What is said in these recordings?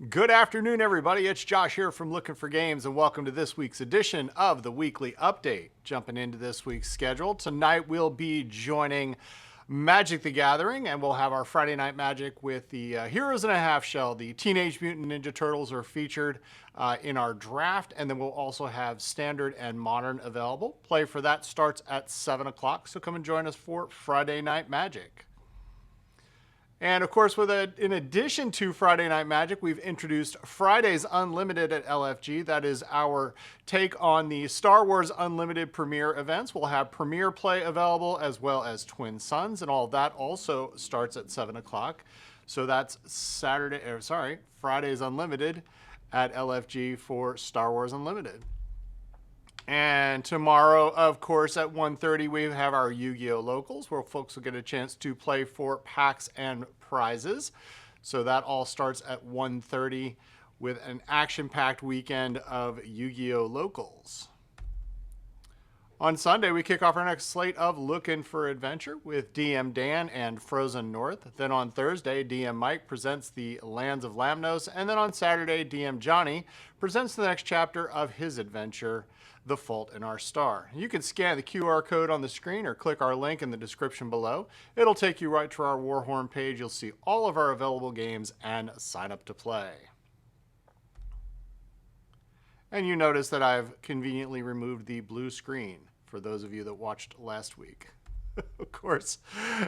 Good afternoon, everybody. It's Josh here from Lookin For Games, and welcome to this week's edition of the Weekly Update. Jumping into this week's schedule, tonight we'll be joining Magic the Gathering, and we'll have our Friday Night Magic with the Heroes in a Half Shell. The Teenage Mutant Ninja Turtles are featured in our draft, and then we'll also have Standard and Modern available. Play for that starts at 7 o'clock, so come and join us for Friday Night Magic. And of course, in addition to Friday Night Magic, we've introduced Fridays Unlimited at LFG. That is our take on the Star Wars Unlimited Premiere events. We'll have Premiere Play available as well as Twin Suns, and all of that also starts at 7 o'clock. So that's Fridays Unlimited at LFG for Star Wars Unlimited. And tomorrow, of course, at 1:30, we have our Yu-Gi-Oh! Locals, where folks will get a chance to play for packs and prizes. So that all starts at 1:30 with an action-packed weekend of Yu-Gi-Oh! Locals. On Sunday, we kick off our next slate of Lookin For Adventure with DM Dan and Frozen North. Then on Thursday, DM Mike presents the Lands of Lamnos. And then on Saturday, DM Johnny presents the next chapter of his adventure, The Fault in Our Star. You can scan the QR code on the screen or click our link in the description below. It'll take you right to our Warhorn page. You'll see all of our available games and sign up to play. And you notice that I've conveniently removed the blue screen for those of you that watched last week. Of course.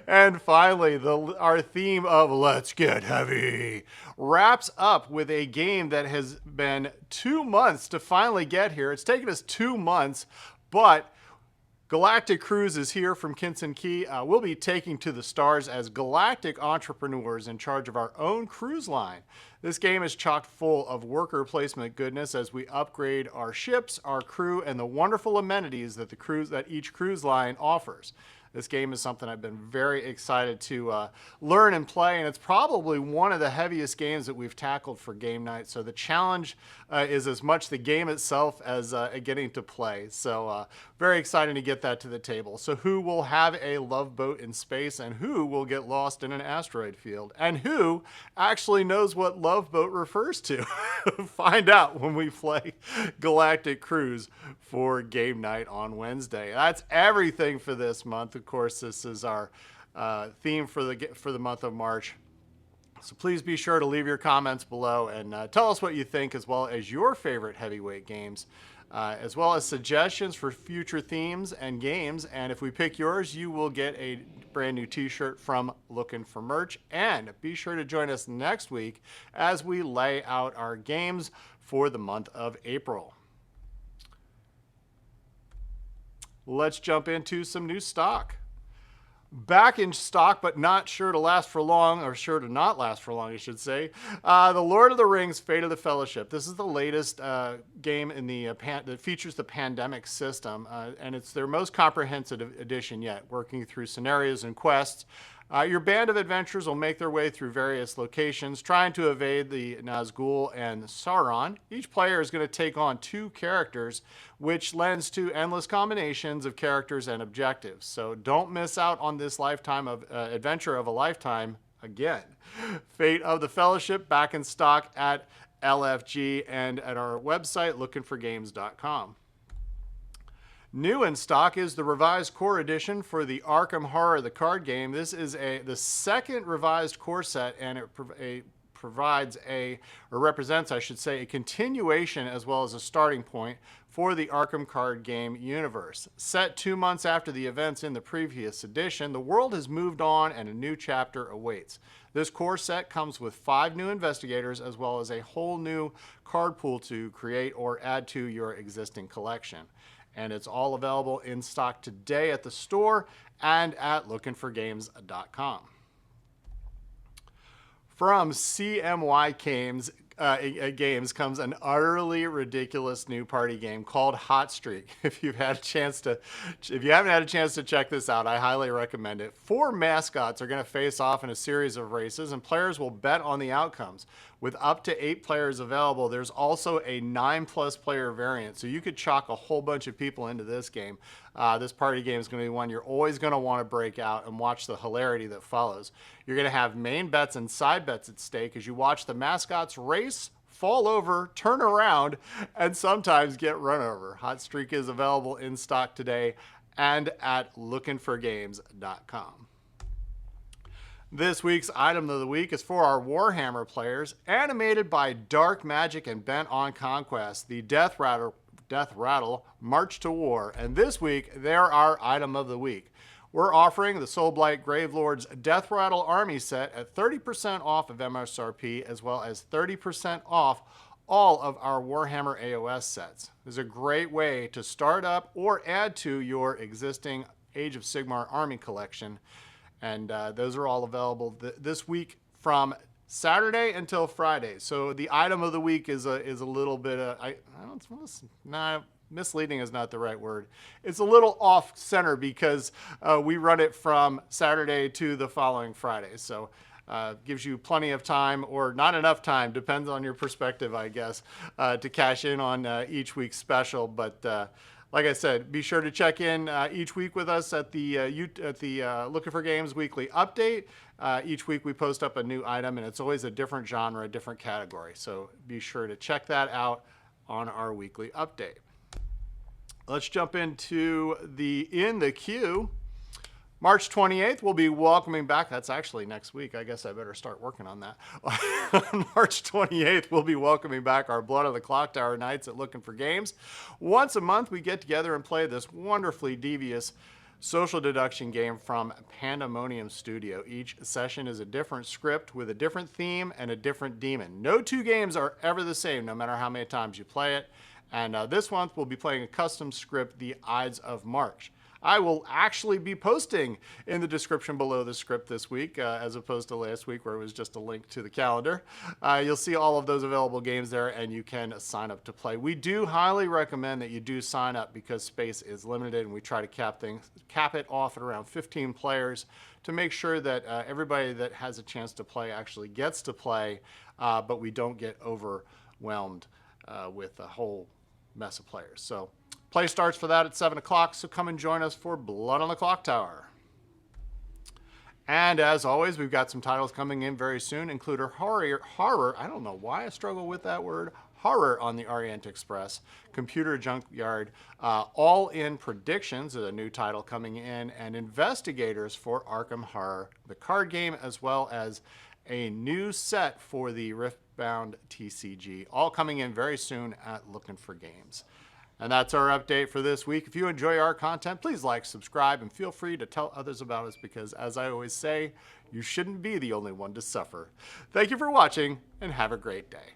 And finally, our theme of Let's Get Heavy wraps up with a game that has been 2 months to finally get here. It's taken us 2 months, but Galactic Cruise is here from Kinson Key. We'll be taking to the stars as galactic entrepreneurs in charge of our own cruise line. This game is chock full of worker placement goodness as we upgrade our ships, our crew, and the wonderful amenities that each cruise line offers. This game is something I've been very excited to learn and play, and it's probably one of the heaviest games that we've tackled for game night. So the challenge is as much the game itself as getting to play. So very exciting to get that to the table. So who will have a love boat in space, and who will get lost in an asteroid field, and who actually knows what love boat refers to? Find out when we play Galactic Cruise for game night on Wednesday. That's everything for this month. Of course, this is our theme for the month of March. So please be sure to leave your comments below and tell us what you think, as well as your favorite heavyweight games, as well as suggestions for future themes and games. And if we pick yours, you will get a brand new t-shirt from Lookin For Merch. And be sure to join us next week as we lay out our games for the month of April. Let's jump into some new stock. Back in stock, but not sure to last for long, or sure to not last for long, I should say. The Lord of the Rings: Fate of the Fellowship. This is the latest game in the that features the pandemic system, and it's their most comprehensive edition yet, working through scenarios and quests. Your band of adventurers will make their way through various locations, trying to evade the Nazgul and Sauron. Each player is going to take on 2 characters, which lends to endless combinations of characters and objectives. So don't miss out on this lifetime of adventure of a lifetime again. Fate of the Fellowship, back in stock at LFG and at our website, lookinforgames.com. New in stock is the revised core edition for the Arkham Horror, the card game. This is the second revised core set, and it represents, I should say, a continuation as well as a starting point for the Arkham card game universe. Set 2 months after the events in the previous edition, the world has moved on and a new chapter awaits. This core set comes with 5 new investigators as well as a whole new card pool to create or add to your existing collection. And it's all available in stock today at the store and at lookinforgames.com. From CMY Games comes an utterly ridiculous new party game called Hot Streak. If you haven't had a chance to check this out, I highly recommend it. 4 mascots are going to face off in a series of races, and players will bet on the outcomes. with up to 8 players available. There's also a 9+ player variant, so you could chalk a whole bunch of people into this game. This party game is going to be one you're always going to want to break out and watch the hilarity that follows. You're going to have main bets and side bets at stake as you watch the mascots race, fall over, turn around, and sometimes get run over. Hot Streak is available in stock today and at lookinforgames.com. This week's item of the week is for our Warhammer players. Animated by Dark Magic and bent on conquest, the Death Rattle March to War. And this week, they're our item of the week. We're offering the Soulblight Gravelord's Death Rattle Army set at 30% off of MSRP, as well as 30% off all of our Warhammer AOS sets. It's a great way to start up or add to your existing Age of Sigmar army collection. And those are all available this week from Saturday until Friday. So the item of the week is a little bit misleading is not the right word. It's a little off center because we run it from Saturday to the following Friday. So gives you plenty of time, or not enough time, depends on your perspective, I guess, to cash in on each week's special. But like I said, be sure to check in each week with us at the Looking for Games Weekly Update. Each week we post up a new item, and it's always a different genre, a different category. So be sure to check that out on our weekly update. Let's jump into In the Queue. March 28th, we'll be welcoming back. That's actually next week. I guess I better start working on that. On March 28th, we'll be welcoming back our Blood of the Clocktower Nights at Looking for Games. Once a month, we get together and play this wonderfully devious social deduction game from Pandemonium Studio. Each session is a different script with a different theme and a different demon. No two games are ever the same, no matter how many times you play it. And this month, we'll be playing a custom script, The Ides of March. I will actually be posting in the description below the script this week, as opposed to last week where it was just a link to the calendar. You'll see all of those available games there, and you can sign up to play. We do highly recommend that you do sign up because space is limited, and we try to cap it off at around 15 players to make sure that everybody that has a chance to play actually gets to play, but we don't get overwhelmed with a whole mess of players. So play starts for that at 7 o'clock, so come and join us for Blood on the Clocktower. And as always, we've got some titles coming in very soon, including horror. I don't know why I struggle with that word. Horror on the Orient Express, Computer Junkyard, All In Predictions is a new title coming in, and Investigators for Arkham Horror, the card game, as well as a new set for the Riftbound TCG, all coming in very soon at Looking for Games. And that's our update for this week. If you enjoy our content, please like, subscribe, and feel free to tell others about us because, as I always say, you shouldn't be the only one to suffer. Thank you for watching, and have a great day.